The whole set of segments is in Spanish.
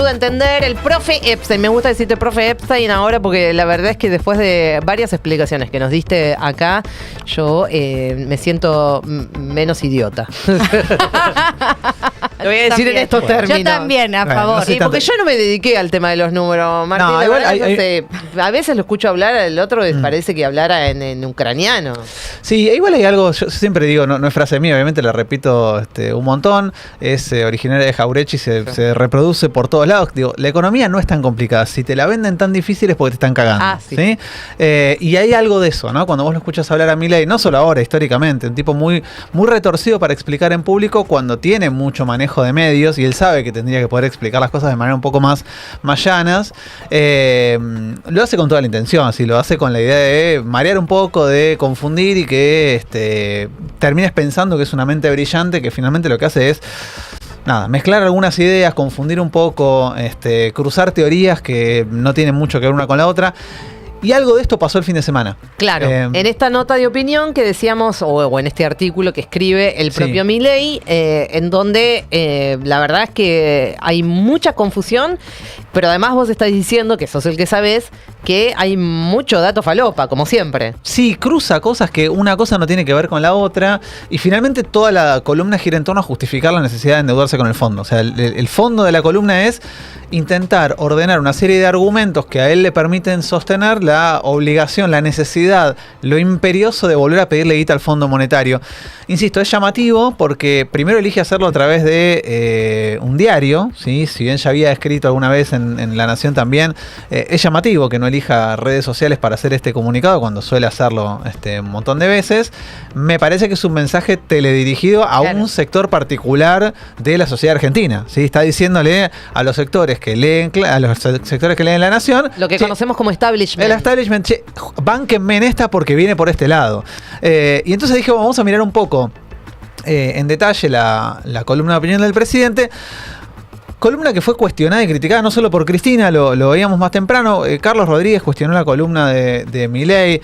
ayuda a entender. El profe Epstein, me gusta decirte profe Epstein ahora porque la verdad es que después de varias explicaciones que nos diste acá, yo me siento menos idiota. Lo voy a decir en estos términos. Yo también, a favor. Sí, porque yo no me dediqué al tema de los números, Martín. No, igual a veces lo escucho hablar, el otro parece que hablara en ucraniano. Sí, igual hay algo, yo siempre digo, no es frase mía, obviamente la repito un montón, es originaria de Jaurechi, se reproduce por todos lados. Digo, la economía no es tan complicada, si te la venden tan difícil es porque te están cagando. ¿Sí? Y hay algo de eso, ¿no? Cuando vos lo escuchas hablar a Milei, no solo ahora, históricamente, un tipo muy, muy retorcido para explicar en público cuando tiene mucho manejo de medios y él sabe que tendría que poder explicar las cosas de manera un poco más llanas, lo hace con toda la intención, ¿sí? Lo hace con la idea de marear un poco, de confundir y que termines pensando que es una mente brillante, que finalmente lo que hace es mezclar algunas ideas, confundir un poco, cruzar teorías que no tienen mucho que ver una con la otra. Y algo de esto pasó el fin de semana. Claro, en esta nota de opinión que decíamos, o en este artículo que escribe el propio Milei, en donde la verdad es que hay mucha confusión, pero además vos estás diciendo, que sos el que sabés, que hay mucho dato falopa, como siempre. Sí, cruza cosas que una cosa no tiene que ver con la otra, y finalmente toda la columna gira en torno a justificar la necesidad de endeudarse con el fondo. O sea, el fondo de la columna es intentar ordenar una serie de argumentos que a él le permiten sostener la obligación, la necesidad, lo imperioso de volver a pedirle guita al Fondo Monetario. Insisto, es llamativo porque primero elige hacerlo a través de un diario, ¿sí? Si bien ya había escrito alguna vez en La Nación también, es llamativo que no elija redes sociales para hacer este comunicado cuando suele hacerlo un montón de veces. Me parece que es un mensaje teledirigido a un sector particular de la sociedad argentina, ¿sí? Está diciéndole a los sectores que leen, La Nación, lo que conocemos como establishment. El establishment, bánquenme en esta porque viene por este lado. Y entonces dije, vamos a mirar un poco en detalle la columna de opinión del presidente. Columna que fue cuestionada y criticada no solo por Cristina, lo veíamos más temprano. Carlos Rodríguez cuestionó la columna de Milei.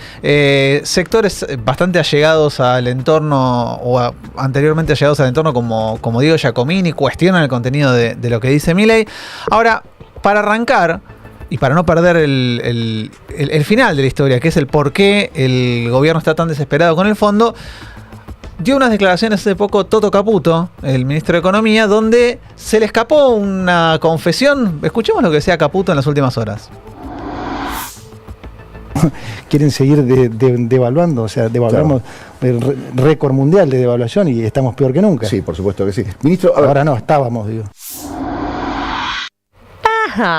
Sectores bastante allegados al entorno, anteriormente allegados al entorno, como Diego Giacomini, cuestionan el contenido de lo que dice Milei. Ahora, para arrancar, y para no perder el final de la historia, que es el por qué el gobierno está tan desesperado con el fondo, dio unas declaraciones hace poco Toto Caputo, el ministro de Economía, donde se le escapó una confesión. Escuchemos lo que decía Caputo en las últimas horas. Quieren seguir devaluando, o sea, devaluamos el récord mundial de devaluación y estamos peor que nunca. Sí, por supuesto que sí. Ministro, ahora no, estábamos, digo.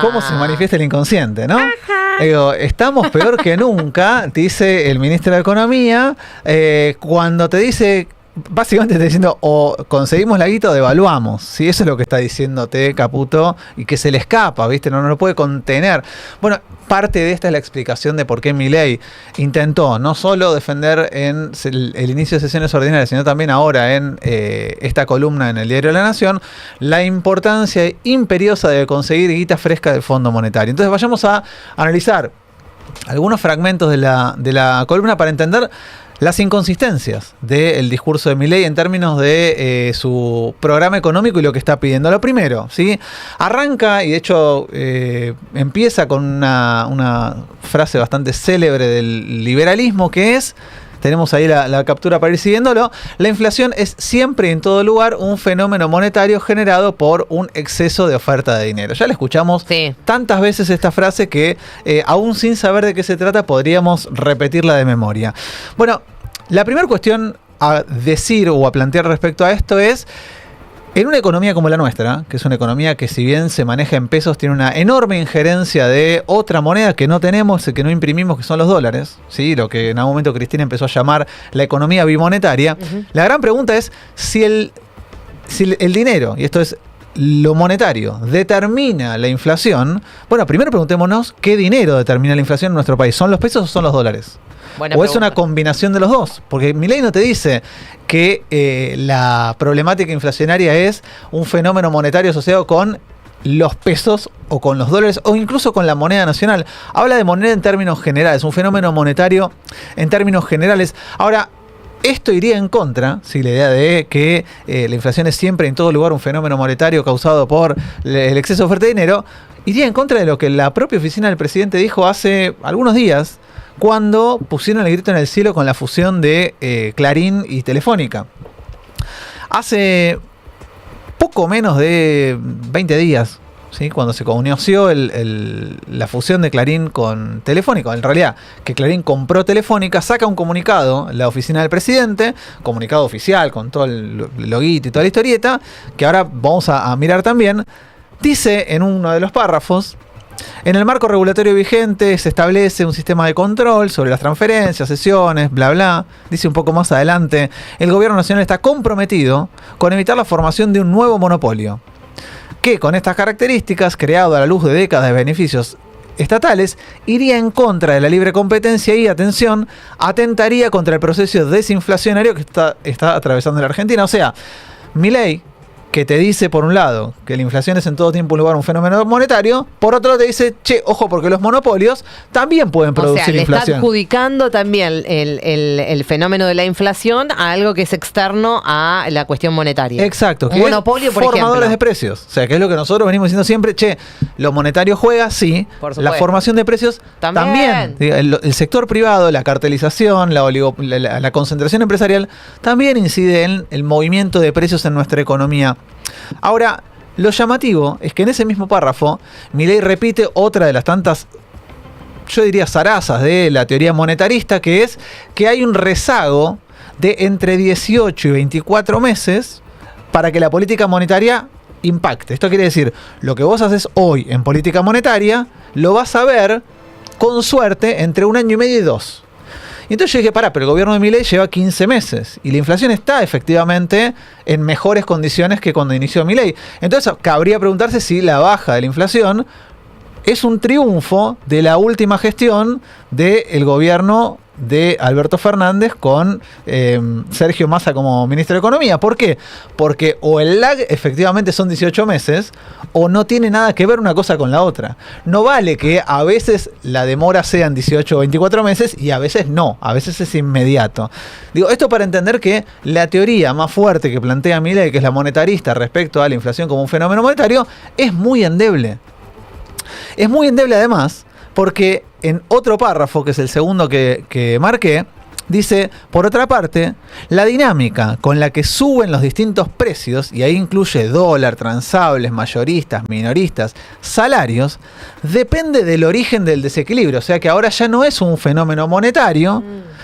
¿Cómo se manifiesta el inconsciente, no? Digo, estamos peor que nunca, dice el ministro de Economía, cuando te dice, básicamente está diciendo, o conseguimos la guita o devaluamos, ¿sí? Eso es lo que está diciéndote Caputo, y que se le escapa, ¿viste? No lo puede contener. Bueno, parte de esta es la explicación de por qué Milei intentó no solo defender en el inicio de sesiones ordinarias, sino también ahora en esta columna en el diario La Nación, la importancia imperiosa de conseguir guita fresca del Fondo Monetario. Entonces vayamos a analizar algunos fragmentos de la columna para entender las inconsistencias del discurso de Milei en términos de su programa económico y lo que está pidiendo. Lo primero, ¿sí? Arranca, y de hecho empieza con una frase bastante célebre del liberalismo, que es, tenemos ahí la captura para ir siguiéndolo, la inflación es siempre y en todo lugar un fenómeno monetario generado por un exceso de oferta de dinero. Ya la escuchamos tantas veces esta frase que aún sin saber de qué se trata podríamos repetirla de memoria. Bueno, la primera cuestión a decir o a plantear respecto a esto es, en una economía como la nuestra, que es una economía que si bien se maneja en pesos, tiene una enorme injerencia de otra moneda que no tenemos, que no imprimimos, que son los dólares, ¿sí? Lo que en algún momento Cristina empezó a llamar la economía bimonetaria. La gran pregunta es si el dinero, y esto es lo monetario, determina la inflación. Bueno, primero preguntémonos qué dinero determina la inflación en nuestro país. ¿Son los pesos o son los dólares? Buena pregunta. Es una combinación de los dos, porque Milei no te dice que la problemática inflacionaria es un fenómeno monetario asociado con los pesos o con los dólares o incluso con la moneda nacional. Habla de moneda en términos generales, un fenómeno monetario en términos generales. Ahora, Esto iría en contra, si la idea de que la inflación es siempre en todo lugar un fenómeno monetario causado por el exceso de oferta de dinero, iría en contra de lo que la propia oficina del presidente dijo hace algunos días, cuando pusieron el grito en el cielo con la fusión de Clarín y Telefónica. Hace poco menos de 20 días, ¿sí? Cuando se conoció la fusión de Clarín con Telefónica, en realidad que Clarín compró Telefónica, saca un comunicado la oficina del presidente, comunicado oficial con todo el loguito y toda la historieta, que ahora vamos a mirar también. Dice en uno de los párrafos: en el marco regulatorio vigente se establece un sistema de control sobre las transferencias, cesiones, bla bla. Dice un poco más adelante: el gobierno nacional está comprometido con evitar la formación de un nuevo monopolio, que con estas características, creado a la luz de décadas de beneficios estatales, iría en contra de la libre competencia y, atención, atentaría contra el proceso desinflacionario que está atravesando la Argentina. O sea, Milei, que te dice, por un lado, que la inflación es en todo tiempo un lugar un fenómeno monetario, por otro lado te dice, che, ojo, porque los monopolios también pueden producir inflación. Le está adjudicando también el fenómeno de la inflación a algo que es externo a la cuestión monetaria. Exacto. Un monopolio, por formadores ejemplo. de precios. O sea, que es lo que nosotros venimos diciendo siempre, che, lo monetario juega, sí, Por la supuesto. formación de precios también. El sector privado, la cartelización, la concentración empresarial, también incide en el movimiento de precios en nuestra economía. Ahora, lo llamativo es que en ese mismo párrafo, Milei repite otra de las tantas, yo diría, zarazas de la teoría monetarista, que es que hay un rezago de entre 18 y 24 meses para que la política monetaria impacte. Esto quiere decir, lo que vos haces hoy en política monetaria, lo vas a ver, con suerte, entre 1 año y medio y 2. Y entonces yo dije, pero el gobierno de Milei lleva 15 meses y la inflación está efectivamente en mejores condiciones que cuando inició Milei. Entonces cabría preguntarse si la baja de la inflación es un triunfo de la última gestión del gobierno de Alberto Fernández con Sergio Massa como ministro de Economía. ¿Por qué? Porque o el lag efectivamente son 18 meses o no tiene nada que ver una cosa con la otra. No vale que a veces la demora sean 18 o 24 meses y a veces no, a veces es inmediato. Digo, esto para entender que la teoría más fuerte que plantea Milei, que es la monetarista respecto a la inflación como un fenómeno monetario, es muy endeble. Es muy endeble además porque en otro párrafo, que es el segundo que marqué, dice, por otra parte, la dinámica con la que suben los distintos precios, y ahí incluye dólar, transables, mayoristas, minoristas, salarios, depende del origen del desequilibrio. O sea que ahora ya no es un fenómeno monetario,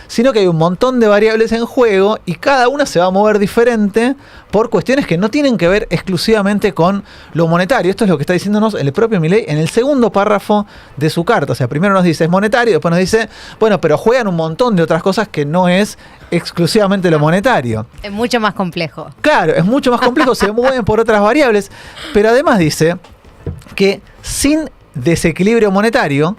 sino que hay un montón de variables en juego y cada una se va a mover diferente por cuestiones que no tienen que ver exclusivamente con lo monetario. Esto es lo que está diciéndonos el propio Milei en el segundo párrafo de su carta. O sea, primero nos dice es monetario, después nos dice, bueno, pero juegan un montón de otras cosas que no es exclusivamente lo monetario. Es mucho más complejo. Claro, es mucho más complejo, se mueven por otras variables, pero además dice que sin desequilibrio monetario,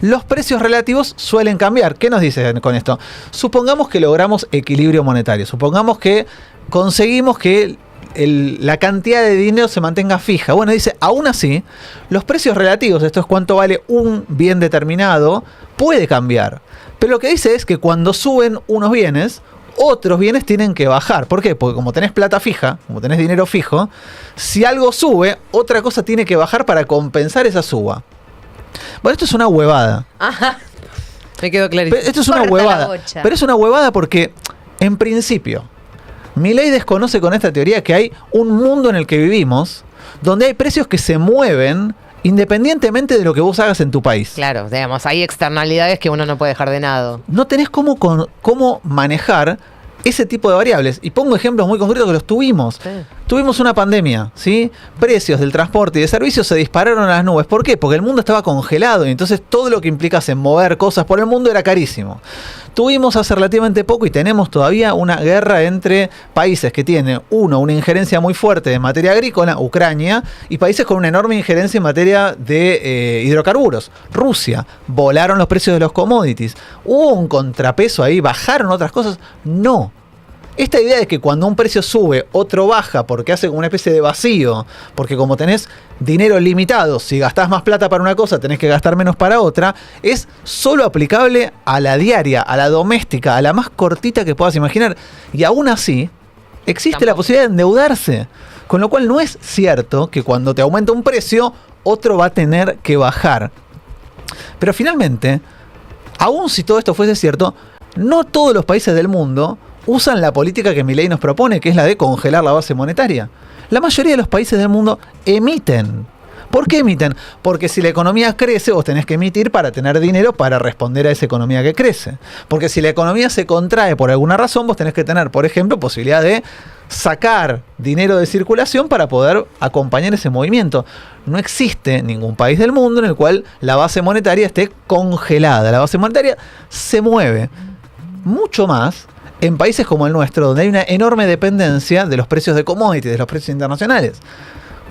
los precios relativos suelen cambiar. ¿Qué nos dice con esto? Supongamos que logramos equilibrio monetario, supongamos que conseguimos que la cantidad de dinero se mantenga fija. Bueno, dice, aún así, los precios relativos, esto es cuánto vale un bien determinado, puede cambiar. Pero lo que dice es que cuando suben unos bienes, otros bienes tienen que bajar. ¿Por qué? Porque como tenés plata fija, como tenés dinero fijo, si algo sube, otra cosa tiene que bajar para compensar esa suba. Bueno, esto es una huevada. Ajá. Me quedó clarísimo. Esto es una Corta la huevada. bocha. Pero es una huevada porque, en principio, Milei desconoce con esta teoría que hay un mundo en el que vivimos donde hay precios que se mueven independientemente de lo que vos hagas en tu país. Claro, digamos, hay externalidades que uno no puede dejar de lado. No tenés cómo manejar ese tipo de variables. Y pongo ejemplos muy concretos que los tuvimos. Sí. Tuvimos una pandemia, ¿sí? Precios del transporte y de servicios se dispararon a las nubes. ¿Por qué? Porque el mundo estaba congelado y entonces todo lo que implicase mover cosas por el mundo era carísimo. Tuvimos hace relativamente poco y tenemos todavía una guerra entre países que tienen, una injerencia muy fuerte en materia agrícola, Ucrania, y países con una enorme injerencia en materia de hidrocarburos. Rusia, volaron los precios de los commodities. ¿Hubo un contrapeso ahí? ¿Bajaron otras cosas? No. Esta idea de que cuando un precio sube, otro baja, porque hace como una especie de vacío, porque como tenés dinero limitado, si gastás más plata para una cosa, tenés que gastar menos para otra, es solo aplicable a la diaria, a la doméstica, a la más cortita que puedas imaginar. Y aún así, existe la posibilidad de endeudarse. Con lo cual no es cierto que cuando te aumenta un precio, otro va a tener que bajar. Pero finalmente, aún si todo esto fuese cierto, no todos los países del mundo usan la política que Milei nos propone, que es la de congelar la base monetaria. La mayoría de los países del mundo emiten. ¿Por qué emiten? Porque si la economía crece, vos tenés que emitir para tener dinero para responder a esa economía que crece. Porque si la economía se contrae por alguna razón, vos tenés que tener, por ejemplo, posibilidad de sacar dinero de circulación para poder acompañar ese movimiento. No existe ningún país del mundo en el cual la base monetaria esté congelada. La base monetaria se mueve mucho más en países como el nuestro, donde hay una enorme dependencia de los precios de commodities, de los precios internacionales.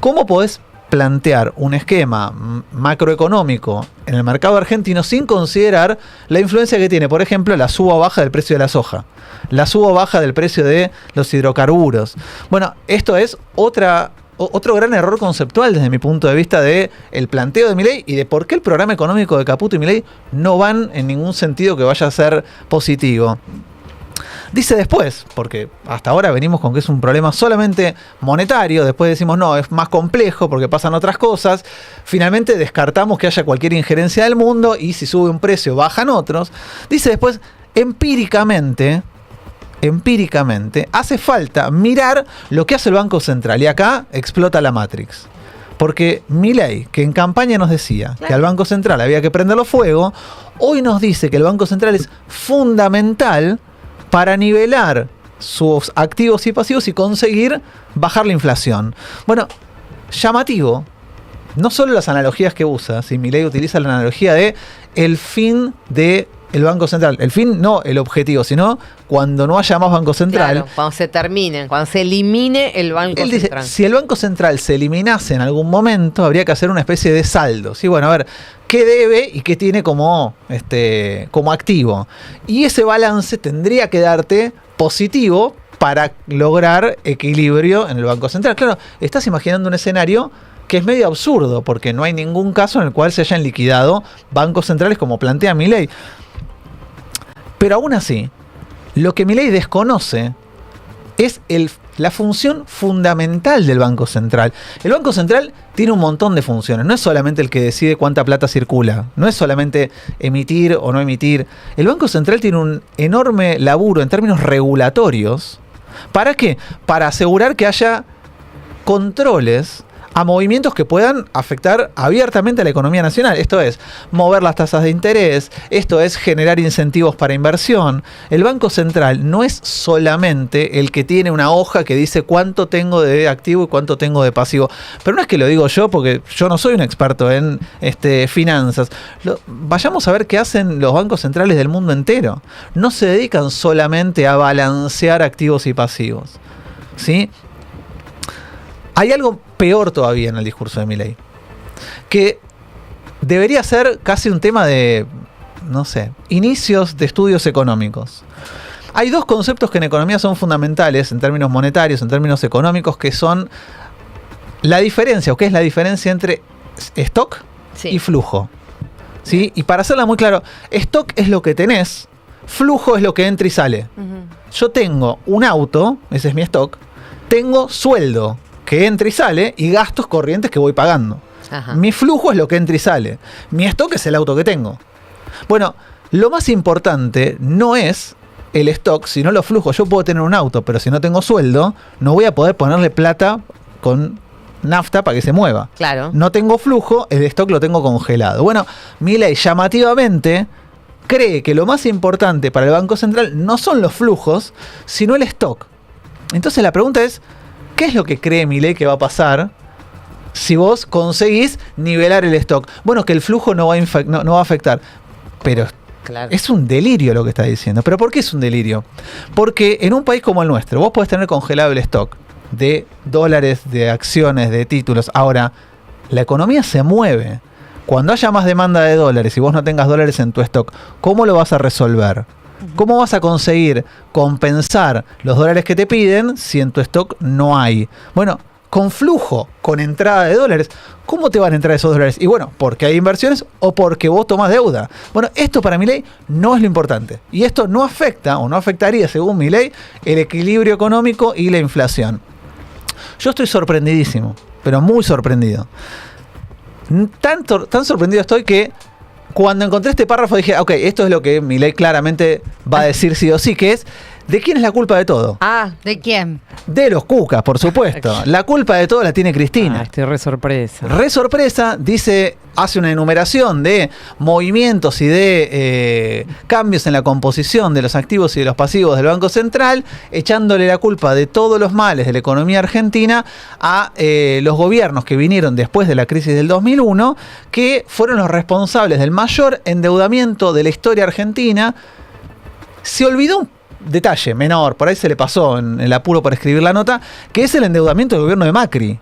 ¿Cómo podés plantear un esquema macroeconómico en el mercado argentino sin considerar la influencia que tiene, por ejemplo, la suba o baja del precio de la soja, la suba o baja del precio de los hidrocarburos? Bueno, esto es otro gran error conceptual desde mi punto de vista de el planteo de Milei y de por qué el programa económico de Caputo y Milei no van en ningún sentido que vaya a ser positivo. Dice después, porque hasta ahora venimos con que es un problema solamente monetario, después decimos no, es más complejo porque pasan otras cosas, finalmente descartamos que haya cualquier injerencia del mundo y si sube un precio bajan otros. Dice después, empíricamente, hace falta mirar lo que hace el Banco Central y acá explota la Matrix. Porque Milei, que en campaña nos decía que al Banco Central había que prenderlo fuego, hoy nos dice que el Banco Central es fundamental para nivelar sus activos y pasivos y conseguir bajar la inflación. Bueno, llamativo, no solo las analogías que usa, si Milei utiliza la analogía de el fin de el Banco Central. El fin no el objetivo, sino cuando no haya más Banco Central. Claro, cuando se termine, cuando se elimine el Banco Central. Él dice, si el Banco Central se eliminase en algún momento, habría que hacer una especie de saldo. ¿Sí? Bueno, a ver, ¿qué debe y qué tiene como activo? Y ese balance tendría que darte positivo para lograr equilibrio en el Banco Central. Claro, estás imaginando un escenario que es medio absurdo, porque no hay ningún caso en el cual se hayan liquidado bancos centrales como plantea Milei. Pero aún así, lo que Milei desconoce es la función fundamental del Banco Central. El Banco Central tiene un montón de funciones. No es solamente el que decide cuánta plata circula. No es solamente emitir o no emitir. El Banco Central tiene un enorme laburo en términos regulatorios. ¿Para qué? Para asegurar que haya controles a movimientos que puedan afectar abiertamente a la economía nacional. Esto es, mover las tasas de interés, esto es generar incentivos para inversión. El Banco Central no es solamente el que tiene una hoja que dice cuánto tengo de activo y cuánto tengo de pasivo. Pero no es que lo digo yo, porque yo no soy un experto en finanzas. Vayamos a ver qué hacen los bancos centrales del mundo entero. No se dedican solamente a balancear activos y pasivos, ¿sí? Hay algo peor todavía en el discurso de Milei, que debería ser casi un tema de, no sé, inicios de estudios económicos. Hay dos conceptos que en economía son fundamentales en términos monetarios, en términos económicos, que son la diferencia, o qué es la diferencia entre stock y flujo. ¿Sí? Y para hacerla muy claro, stock es lo que tenés, flujo es lo que entra y sale. Yo tengo un auto, ese es mi stock, tengo sueldo que entra y sale, y gastos corrientes que voy pagando. Ajá. Mi flujo es lo que entra y sale. Mi stock es el auto que tengo. Bueno, lo más importante no es el stock, sino los flujos. Yo puedo tener un auto, pero si no tengo sueldo, no voy a poder ponerle plata con nafta para que se mueva. Claro. No tengo flujo, el stock lo tengo congelado. Bueno, Milei llamativamente cree que lo más importante para el Banco Central no son los flujos, sino el stock. Entonces la pregunta es, ¿qué es lo que cree Milei que va a pasar si vos conseguís nivelar el stock? Bueno, que el flujo no va a afectar. Pero claro, es un delirio lo que está diciendo. ¿Pero por qué es un delirio? Porque en un país como el nuestro, vos podés tener congelado el stock de dólares, de acciones, de títulos. Ahora, la economía se mueve. Cuando haya más demanda de dólares y vos no tengas dólares en tu stock, ¿cómo lo vas a resolver? ¿Cómo vas a conseguir compensar los dólares que te piden si en tu stock no hay? Bueno, con flujo, con entrada de dólares. ¿Cómo te van a entrar esos dólares? Y bueno, porque hay inversiones o porque vos tomás deuda. Bueno, esto para Milei no es lo importante. Y esto no afecta o no afectaría, según Milei, el equilibrio económico y la inflación. Yo estoy sorprendidísimo, pero muy sorprendido. Tan sorprendido estoy que cuando encontré este párrafo dije, ok, esto es lo que Milei claramente va a decir sí o sí, que es, ¿de quién es la culpa de todo? ¿De quién? De los cucas, por supuesto. La culpa de todo la tiene Cristina. Estoy re sorpresa. Re sorpresa, dice, hace una enumeración de movimientos y de cambios en la composición de los activos y de los pasivos del Banco Central, echándole la culpa de todos los males de la economía argentina a los gobiernos que vinieron después de la crisis del 2001, que fueron los responsables del mayor endeudamiento de la historia argentina. Se olvidó un detalle menor, por ahí se le pasó en el apuro para escribir la nota, que es el endeudamiento del gobierno de Macri.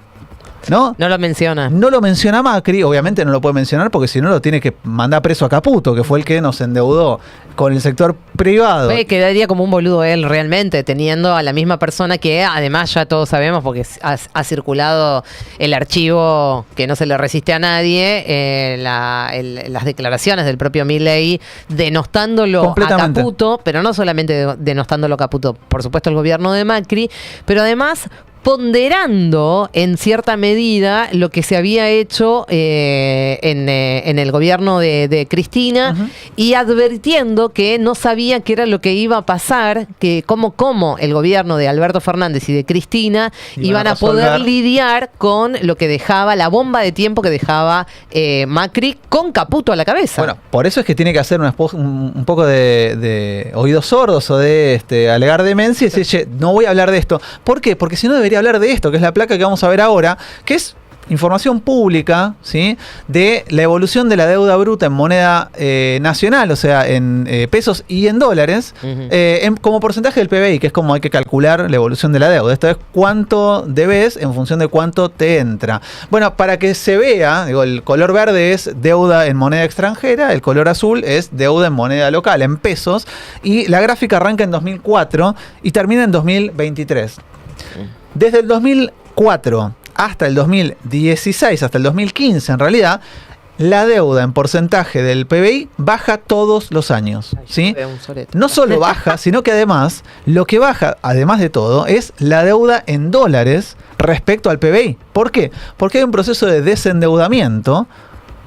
¿No? No lo menciona. No lo menciona Macri, obviamente no lo puede mencionar porque si no lo tiene que mandar preso a Caputo, que fue el que nos endeudó con el sector privado. Quedaría como un boludo él realmente, teniendo a la misma persona que además ya todos sabemos, porque ha circulado el archivo que no se le resiste a nadie, las declaraciones del propio Milei denostándolo a Caputo, pero no solamente denostándolo a Caputo, por supuesto el gobierno de Macri, pero además ponderando en cierta medida lo que se había hecho en el gobierno de Cristina, y advirtiendo que no sabía qué era lo que iba a pasar, que cómo el gobierno de Alberto Fernández y de Cristina iban a poder lidiar con lo que dejaba, la bomba de tiempo que dejaba Macri con Caputo a la cabeza. Bueno, por eso es que tiene que hacer un poco de oídos sordos o de alegar demencia y decir, che, no voy a hablar de esto. ¿Por qué? Porque si no debería hablar de esto, que es la placa que vamos a ver ahora, que es información pública, ¿sí?, de la evolución de la deuda bruta en moneda nacional, o sea, en pesos y en dólares, como porcentaje del PBI, que es como hay que calcular la evolución de la deuda. Esto es cuánto debes en función de cuánto te entra. Bueno, para que se vea, digo, el color verde es deuda en moneda extranjera, el color azul es deuda en moneda local, en pesos, y la gráfica arranca en 2004 y termina en 2023. Desde el 2004 hasta el 2016, hasta el 2015 en realidad, la deuda en porcentaje del PBI baja todos los años, ¿sí? No solo baja, sino que además, lo que baja, además de todo, es la deuda en dólares respecto al PBI. ¿Por qué? Porque hay un proceso de desendeudamiento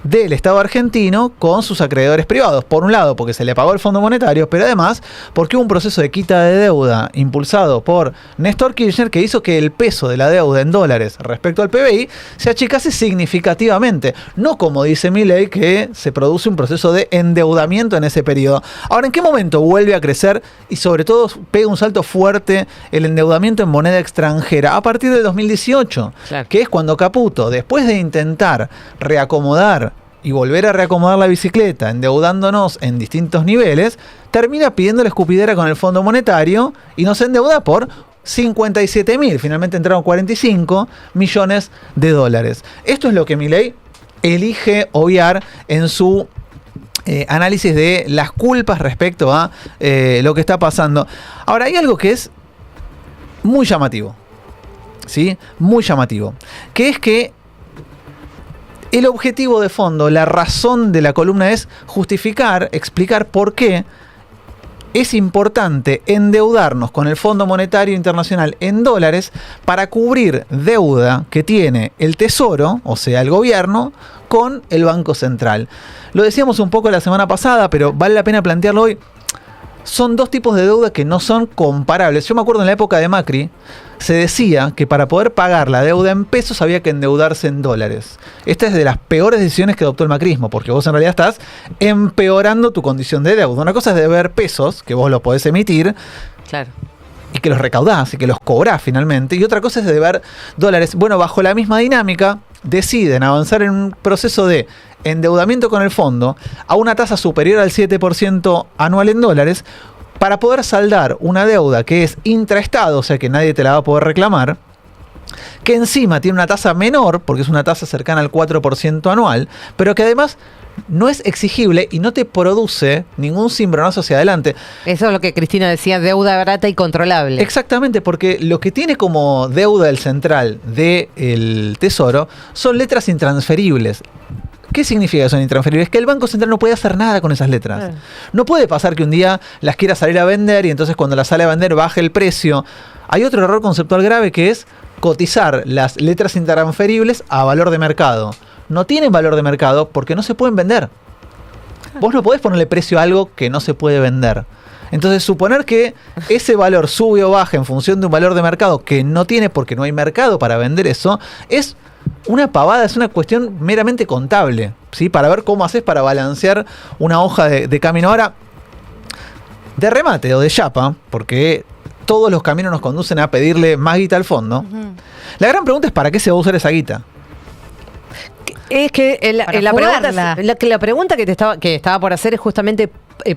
del Estado argentino con sus acreedores privados. Por un lado, porque se le pagó el Fondo Monetario, pero además porque hubo un proceso de quita de deuda impulsado por Néstor Kirchner que hizo que el peso de la deuda en dólares respecto al PBI se achicase significativamente. No como dice Milei, que se produce un proceso de endeudamiento en ese periodo. Ahora, ¿en qué momento vuelve a crecer y sobre todo pega un salto fuerte el endeudamiento en moneda extranjera? A partir del 2018, claro, que es cuando Caputo, después de intentar reacomodar y volver a reacomodar la bicicleta, endeudándonos en distintos niveles, termina pidiendo la escupidera con el Fondo Monetario y nos endeuda por 57.000, finalmente entraron 45 millones de dólares. Esto es lo que Milei elige obviar en su análisis de las culpas respecto a lo que está pasando. Ahora, hay algo que es muy llamativo, ¿sí? Muy llamativo, que es que el objetivo de fondo, la razón de la columna es justificar, explicar por qué es importante endeudarnos con el Fondo Monetario Internacional en dólares para cubrir deuda que tiene el Tesoro, o sea, el gobierno, con el Banco Central. Lo decíamos un poco la semana pasada, pero vale la pena plantearlo hoy. Son dos tipos de deuda que no son comparables. Yo me acuerdo en la época de Macri, se decía que para poder pagar la deuda en pesos había que endeudarse en dólares. Esta es de las peores decisiones que adoptó el macrismo, porque vos en realidad estás empeorando tu condición de deuda. Una cosa es deber pesos, que vos los podés emitir, claro, y que los recaudás y que los cobrás finalmente, y otra cosa es deber dólares. Bueno, bajo la misma dinámica, deciden avanzar en un proceso de endeudamiento con el fondo a una tasa superior al 7% anual en dólares para poder saldar una deuda que es intraestado, o sea que nadie te la va a poder reclamar, que encima tiene una tasa menor, porque es una tasa cercana al 4% anual, pero que además no es exigible y no te produce ningún cimbronazo hacia adelante. Eso es lo que Cristina decía, deuda barata y controlable. Exactamente, porque lo que tiene como deuda el central del Tesoro son letras intransferibles. ¿Qué significa que son intransferibles? Que el Banco Central no puede hacer nada con esas letras. No puede pasar que un día las quiera salir a vender y entonces cuando las sale a vender baje el precio. Hay otro error conceptual grave que es cotizar las letras intransferibles a valor de mercado. No tienen valor de mercado porque no se pueden vender. Vos no podés ponerle precio a algo que no se puede vender. Entonces, suponer que ese valor sube o baja en función de un valor de mercado que no tiene porque no hay mercado para vender eso, es una pavada, es una cuestión meramente contable, ¿sí? Para ver cómo haces para balancear una hoja de camino. Ahora, de remate o de chapa, porque todos los caminos nos conducen a pedirle más guita al fondo, la gran pregunta es ¿para qué se va a usar esa guita? Es que la pregunta que estaba por hacer es justamente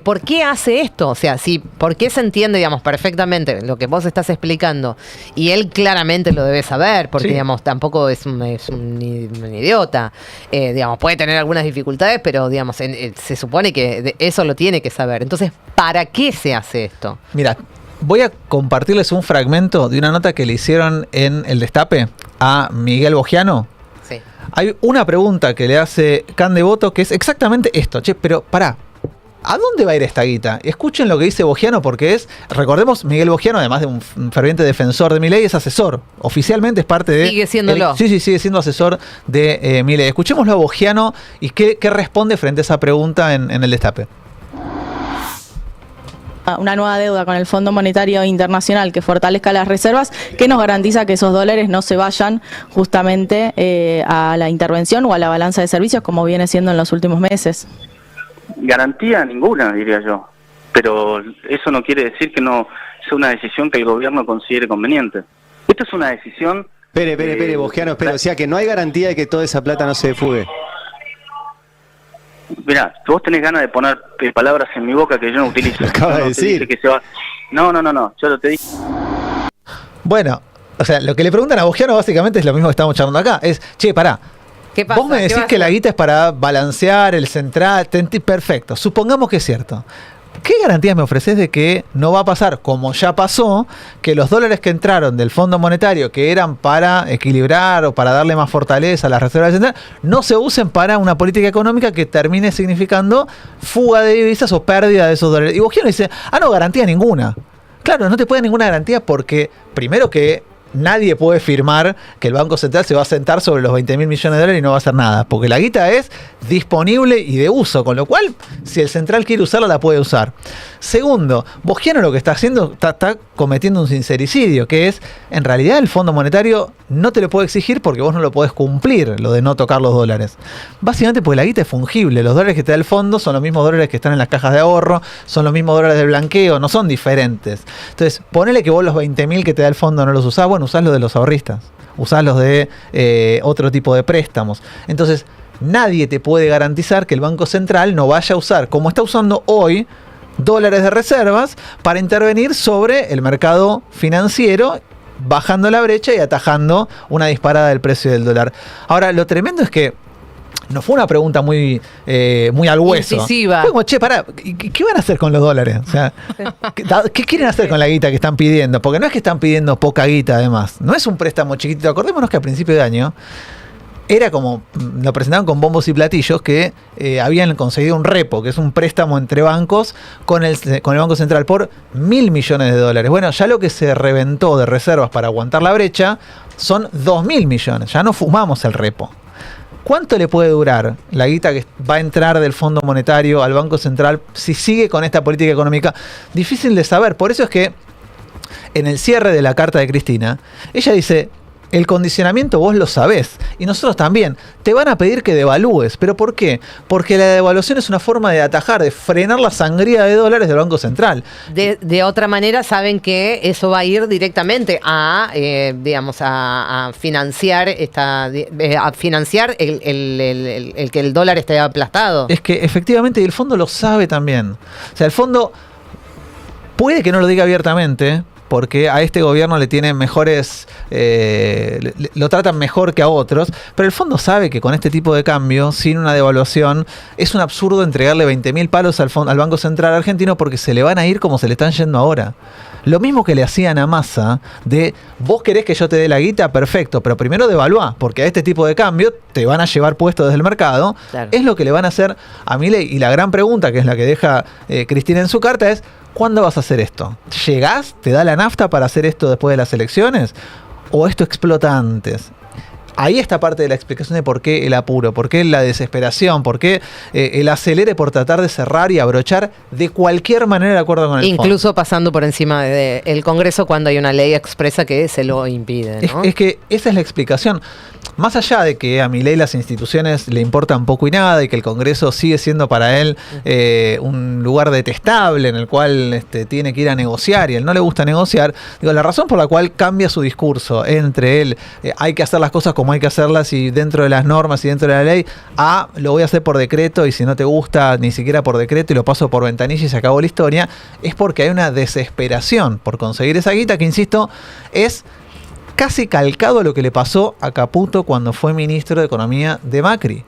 ¿por qué hace esto? O sea, ¿por qué se entiende, digamos, perfectamente lo que vos estás explicando? Y él claramente lo debe saber, porque, digamos, tampoco es un idiota. Digamos, puede tener algunas dificultades, pero, digamos, se supone que eso lo tiene que saber. Entonces, ¿para qué se hace esto? Mira, voy a compartirles un fragmento de una nota que le hicieron en El Destape a Miguel Bogiano. Sí. Hay una pregunta que le hace Can Devoto que es exactamente esto. Che, pero pará, ¿a dónde va a ir esta guita? Escuchen lo que dice Bogiano porque recordemos, Miguel Bogiano, además de un ferviente defensor de Milei, es asesor. Oficialmente es parte de... Sigue siéndolo. Sí, sigue siendo asesor de Milei. Escuchémoslo a Bogiano y qué responde frente a esa pregunta en El Destape. Una nueva deuda con el Fondo Monetario Internacional que fortalezca las reservas, que nos garantiza que esos dólares no se vayan justamente a la intervención o a la balanza de servicios como viene siendo en los últimos meses. Garantía ninguna, diría yo, pero eso no quiere decir que no sea una decisión que el gobierno considere conveniente. Esto es una decisión... Espere, Bogiano, espere, o sea que no hay garantía de que toda esa plata no se fugue. Mirá, vos tenés ganas de poner palabras en mi boca que yo no utilizo. Lo acaba de decir. Que se va... No, yo lo te dije. Bueno, o sea, lo que le preguntan a Bogiano básicamente es lo mismo que estamos charlando acá. Es, che, pará. ¿Qué pasa? Vos me decís que la guita es para balancear el central. Perfecto, supongamos que es cierto. ¿Qué garantías me ofreces de que no va a pasar, como ya pasó, que los dólares que entraron del Fondo Monetario, que eran para equilibrar o para darle más fortaleza a las reservas del central, no se usen para una política económica que termine significando fuga de divisas o pérdida de esos dólares? Y Bogiano dice, no, garantía ninguna. Claro, no te puede ninguna garantía porque, primero que nadie puede firmar que el Banco Central se va a sentar sobre los 20.000 millones de dólares y no va a hacer nada, porque la guita es disponible y de uso, con lo cual, si el central quiere usarla, la puede usar. Segundo, Bogiano lo que está haciendo, está cometiendo un sincericidio, que es, en realidad el Fondo Monetario no te lo puede exigir porque vos no lo podés cumplir, lo de no tocar los dólares. Básicamente porque la guita es fungible, los dólares que te da el fondo son los mismos dólares que están en las cajas de ahorro, son los mismos dólares de blanqueo, no son diferentes. Entonces, ponele que vos los 20.000 que te da el fondo no los usás, bueno, usás los de los ahorristas, usás los de otro tipo de préstamos. Entonces, nadie te puede garantizar que el Banco Central no vaya a usar, como está usando hoy, dólares de reservas para intervenir sobre el mercado financiero, bajando la brecha y atajando una disparada del precio del dólar. Ahora, lo tremendo es que no fue una pregunta muy al hueso. Incisiva. Fue como, che, pará, ¿qué van a hacer con los dólares? O sea, ¿qué quieren hacer con la guita que están pidiendo? Porque no es que están pidiendo poca guita, además. No es un préstamo chiquitito. Acordémonos que a principio de año era como, lo presentaban con bombos y platillos, que habían conseguido un repo, que es un préstamo entre bancos con el Banco Central por 1.000 millones de dólares. Bueno, ya lo que se reventó de reservas para aguantar la brecha son 2.000 millones. Ya no fumamos el repo. ¿Cuánto le puede durar la guita que va a entrar del Fondo Monetario al Banco Central si sigue con esta política económica? Difícil de saber. Por eso es que en el cierre de la carta de Cristina, ella dice, el condicionamiento vos lo sabés, y nosotros también. Te van a pedir que devalúes. ¿Pero por qué? Porque la devaluación es una forma de atajar, de frenar la sangría de dólares del Banco Central. De otra manera, saben que eso va a ir directamente a financiar a financiar el que el dólar esté aplastado. Es que efectivamente el fondo lo sabe también. O sea, el fondo puede que no lo diga abiertamente, porque a este gobierno le tienen mejores, lo tratan mejor que a otros, pero el fondo sabe que con este tipo de cambio, sin una devaluación, es un absurdo entregarle 20.000 palos al Banco Central argentino porque se le van a ir como se le están yendo ahora. Lo mismo que le hacían a Massa de, vos querés que yo te dé la guita, perfecto, pero primero devaluá, porque a este tipo de cambio te van a llevar puesto desde el mercado. Claro. Es lo que le van a hacer a Milei. Y la gran pregunta, que es la que deja Cristina en su carta, es, ¿cuándo vas a hacer esto? ¿Llegás? ¿Te da la nafta para hacer esto después de las elecciones? ¿O esto explota antes? Ahí está parte de la explicación de por qué el apuro, por qué la desesperación, por qué el acelere por tratar de cerrar y abrochar de cualquier manera de acuerdo con el fondo. Incluso pasando por encima del Congreso cuando hay una ley expresa que se lo impide, ¿no? Es que esa es la explicación. Más allá de que a Milei las instituciones le importan poco y nada y que el Congreso sigue siendo para él un lugar detestable en el cual tiene que ir a negociar y a él no le gusta negociar, digo, la razón por la cual cambia su discurso entre él, hay que hacer las cosas como hay que hacerlas y dentro de las normas y dentro de la ley, lo voy a hacer por decreto y si no te gusta ni siquiera por decreto y lo paso por ventanilla y se acabó la historia, es porque hay una desesperación por conseguir esa guita que, insisto, es casi calcado a lo que le pasó a Caputo cuando fue ministro de Economía de Macri.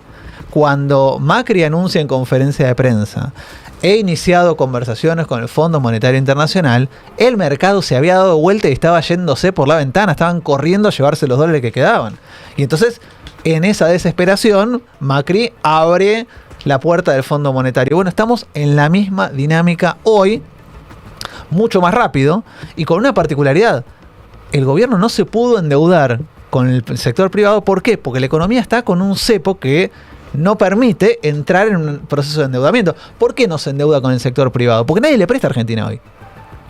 Cuando Macri anuncia en conferencia de prensa, he iniciado conversaciones con el Fondo Monetario Internacional, el mercado se había dado vuelta y estaba yéndose por la ventana, estaban corriendo a llevarse los dólares que quedaban. Y entonces, en esa desesperación, Macri abre la puerta del Fondo Monetario. Bueno, estamos en la misma dinámica hoy, mucho más rápido y con una particularidad. El gobierno no se pudo endeudar con el sector privado. ¿Por qué? Porque la economía está con un cepo que no permite entrar en un proceso de endeudamiento. ¿Por qué no se endeuda con el sector privado? Porque nadie le presta a Argentina hoy.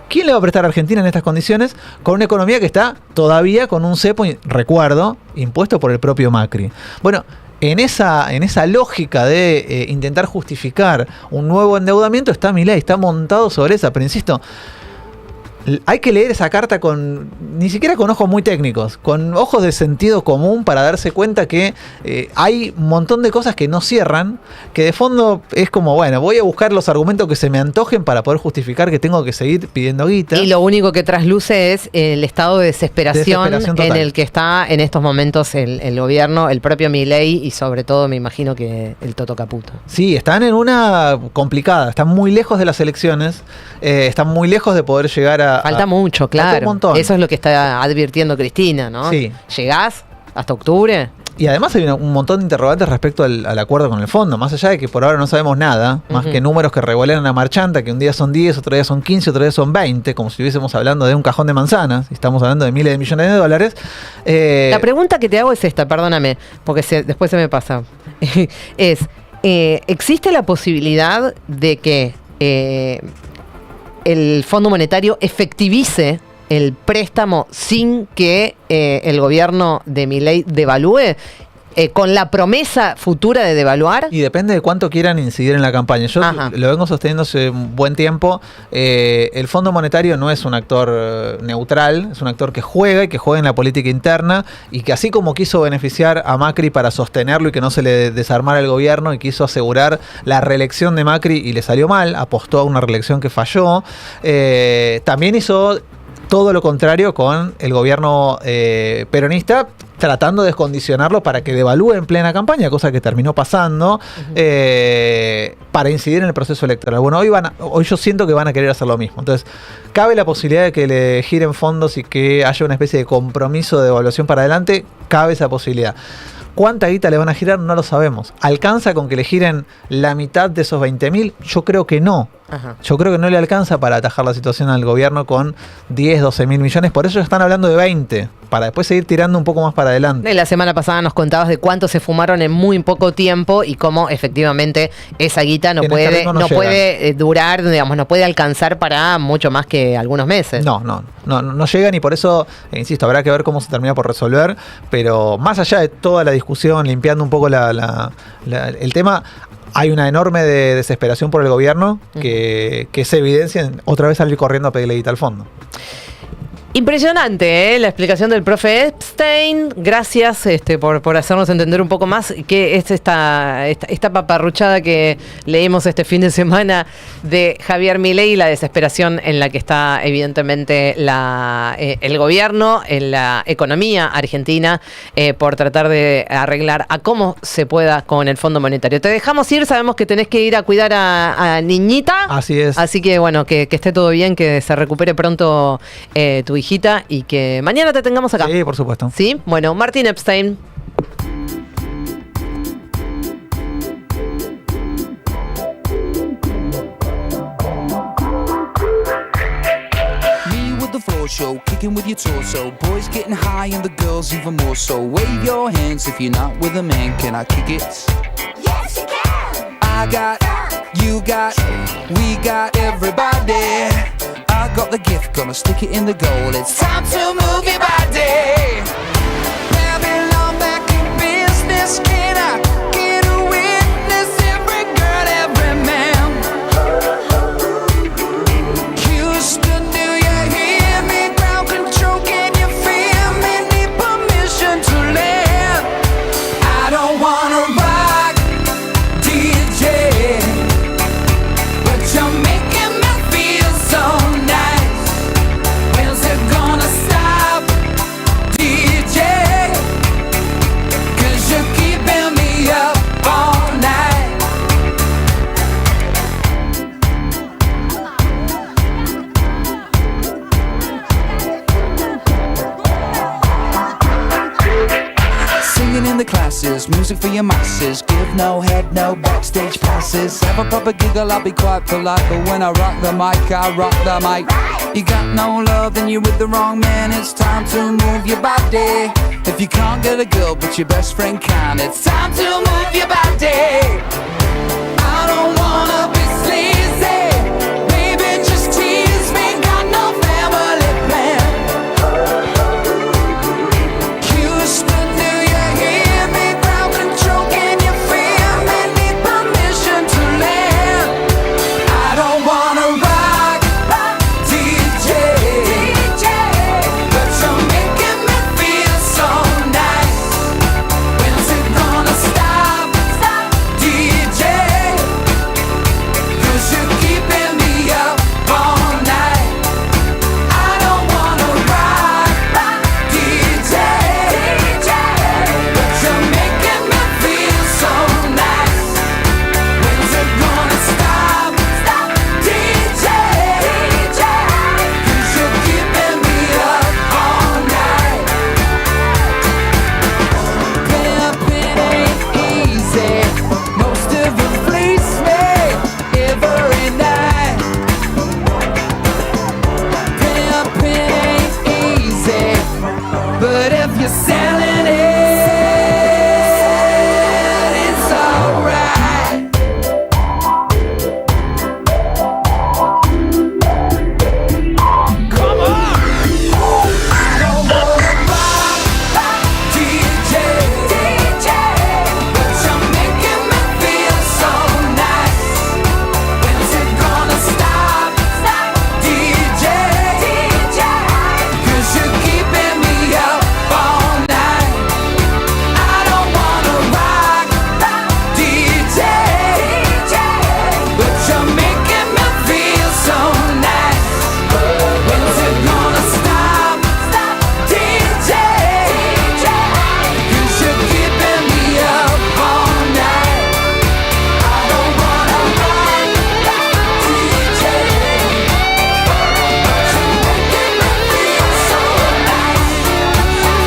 ¿Quién le va a prestar a Argentina en estas condiciones con una economía que está todavía con un cepo, recuerdo, impuesto por el propio Macri? Bueno, en esa lógica de intentar justificar un nuevo endeudamiento está Milei, está montado sobre esa, pero insisto, hay que leer esa carta ni siquiera con ojos muy técnicos, con ojos de sentido común para darse cuenta que hay un montón de cosas que no cierran, que de fondo es como, bueno, voy a buscar los argumentos que se me antojen para poder justificar que tengo que seguir pidiendo guita. Y lo único que trasluce es el estado de desesperación en el que está en estos momentos el gobierno, el propio Milei y sobre todo me imagino que el Toto Caputo. Sí, están en una complicada, están muy lejos de las elecciones, están muy lejos de poder llegar a... Falta mucho, claro. Eso es lo que está advirtiendo Cristina, ¿no? Sí. ¿Llegás hasta octubre? Y además hay un montón de interrogantes respecto al acuerdo con el fondo, más allá de que por ahora no sabemos nada, más que números que revolean a marchanta, que un día son 10, otro día son 15, otro día son 20, como si estuviésemos hablando de un cajón de manzanas, y estamos hablando de miles de millones de dólares. La pregunta que te hago es esta, perdóname, porque después se me pasa. ¿Existe la posibilidad de que el Fondo Monetario efectivice el préstamo sin que el gobierno de Milei devalúe, con la promesa futura de devaluar? Y depende de cuánto quieran incidir en la campaña. Yo lo vengo sosteniendo hace un buen tiempo. El Fondo Monetario no es un actor neutral, es un actor que juega y que juega en la política interna y que así como quiso beneficiar a Macri para sostenerlo y que no se le desarmara el gobierno y quiso asegurar la reelección de Macri y le salió mal, apostó a una reelección que falló, también hizo todo lo contrario con el gobierno peronista, tratando de descondicionarlo para que devalúe en plena campaña, cosa que terminó pasando, para incidir en el proceso electoral. Bueno, hoy yo siento que van a querer hacer lo mismo. Entonces, cabe la posibilidad de que le giren fondos y que haya una especie de compromiso de devaluación para adelante, cabe esa posibilidad. ¿Cuánta guita le van a girar? No lo sabemos. ¿Alcanza con que le giren la mitad de esos 20.000? Yo creo que no. Ajá. Yo creo que no le alcanza para atajar la situación al gobierno con 10, 12 mil millones. Por eso están hablando de 20, para después seguir tirando un poco más para adelante. La semana pasada nos contabas de cuánto se fumaron en muy poco tiempo y cómo efectivamente esa guita no puede durar, digamos, no puede alcanzar para mucho más que algunos meses. No llegan y por eso, insisto, habrá que ver cómo se termina por resolver. Pero más allá de toda la discusión, limpiando un poco el tema, hay una enorme desesperación por el gobierno que se evidencia en otra vez salir corriendo a pedirle guita al fondo. Impresionante, la explicación del profe Epstein. Gracias por hacernos entender un poco más qué es esta paparruchada que leímos este fin de semana de Javier Milei y la desesperación en la que está evidentemente el gobierno, en la economía argentina, por tratar de arreglar a cómo se pueda con el Fondo Monetario. Te dejamos ir, sabemos que tenés que ir a cuidar a Niñita. Así es. Así que bueno, que esté todo bien, que se recupere pronto tu hijita y que mañana te tengamos acá. Sí, por supuesto. Sí, bueno, Martín Epstein. Show, kicking with your torso. Boys getting high and the girls even more so. Wave your hands if you're not with a man. Can I kick it? Yes, you can. I got, you got, we got everybody. I got the gift, gonna stick it in the goal. It's time to move your body. Babylon back in business. Can I get a witness? Every girl, every man. Houston, do you hear me? Ground control, can you feel me? Need permission to land. I don't wanna rock, DJ, but you're making me feel so nice. When's it gonna stop, DJ? 'Cause you're keeping me up all night. Singing in the classes, music for your masses. Give no head, no backstage passes. Have a proper giggle, I'll be quite polite. But when I rock the mic, I rock the mic. You got no love, then you're with the wrong man. It's time to move your body. If you can't get a girl, but your best friend can, it's time to move your body.